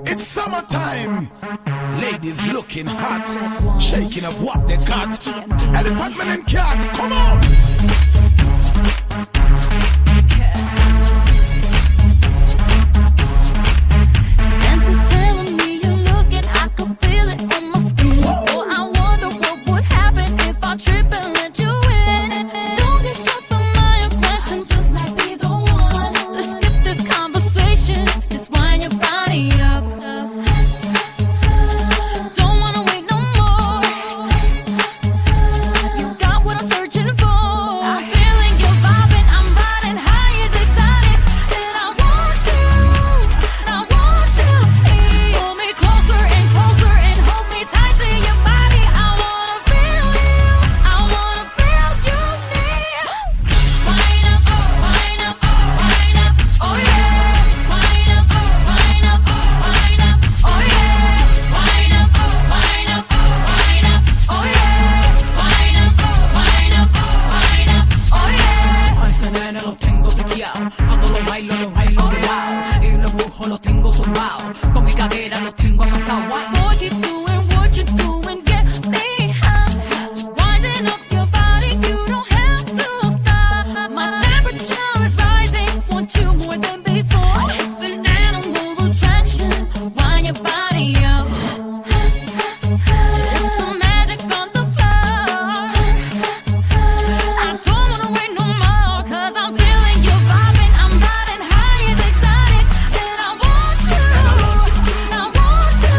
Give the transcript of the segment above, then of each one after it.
It's summertime. Ladies looking hot, shaking up what they got. Elephant man and cat, come on. Senses telling me you're looking, I can feel it on my skin. Oh, I wonder what would happen if I trip and let you in. Don't get shocked by my aggression, just might be the one. Let's skip this conversation, just wind your body up. Don't wanna wait no more. You got what I'm searching for. I'm feeling you vibing, I'm riding high as excited. And I want you, I want you. Pull me closer and closer and hold me tight to your body. I wanna feel you, I wanna feel you near. Wind up, wind up, wind up, oh yeah. Wind up, wind up, wind up, oh yeah. Wind up, wind up, wind up, oh yeah. Wind up, wind up, wind up, oh yeah. Alzanana lo tengo piteado, cuando lo bailo de wow. Y lo empujo lo tengo tumbado, con mi cadera lo tengo amasado. Boy, keep doing what you're doing, get me hot. Winding up your body, you don't have to stop. My temperature is rising, want you more than before. It's an animal attraction, wind your body up. It's some magic on the floor. I don't wanna wait no more, 'cause I'm feeling you vibing, I'm riding high as excited. And I want you, I want you.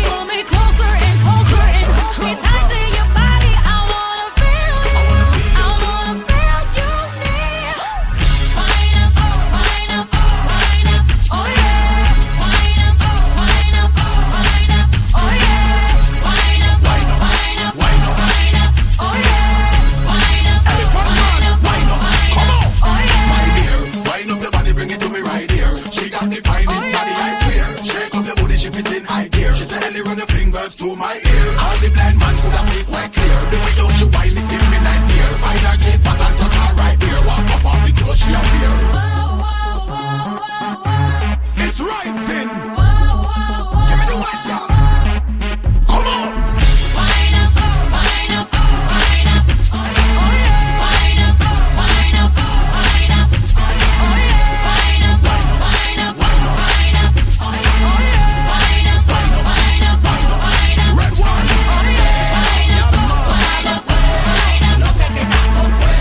Pull me closer and closer and hold me tight to your body. I wanna feel you, I wanna feel you near. Wind up, wind up, wind up, oh yeah. Wind up, wind up, wind up, oh yeah. Wind up, wind up, wind up, wind up, oh yeah. Wind up, Elephant man, wind up, come on. oh yeah. My dear, wind up your body, bring it to me right here. She got the finest body, I swear. Shake up your booty, she fit in high gear. She tell you run your fingers to my ear. All the blind man could have see quite clear. The way you she wind it, give me nightmare. Find her cheek, but and touch her right there. Walk up on the clothes, she appear. It's rising. Give me the white girl. Come on. Wind up, wind up, wind up, oh yeah. Wind up, wind up, wind up, oh yeah. Wind up, wind up, wind up, oh yeah. Wind up, wind up, wind up, Red one. oh yeah. Wind up, wind up, wind up, lo que quedamos fue.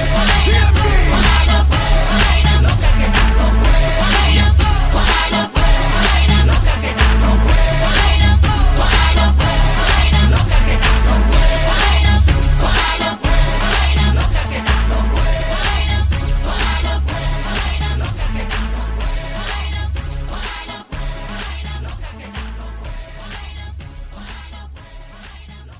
TMB. Wind up, wind up, lo que quedamos fue. Wind up, wind up, wind up, lo que quedamos fue. Wind up, wind up, wind up, lo que quedamos fue. Wind up, wind up, wind up, lo que quedamos fue. Wind up, wind up, wind up, lo que quedamos fue. Wind up, wind up, wind up, lo que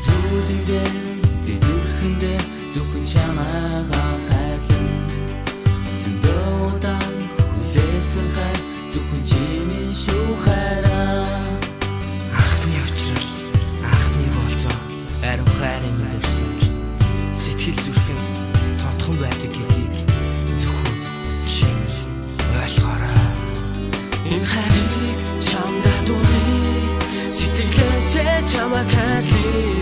Зүудиндээ би зүрхэндээ зөвхөн чамаагаа хайрлан зөндөө удаан хүлээсэн хай зөвхөн чиний шүү хайраа. Анхны учрал анхны болцоо ариун хайрын минь өрсөж сэтгэл зүрхэн тодхон байдаг гэдгийг зөвхөн чи ойлгоорой. Энэ хайрыг чамдаа дуулъя, сэтгэлээсээ чамайг хайрлая.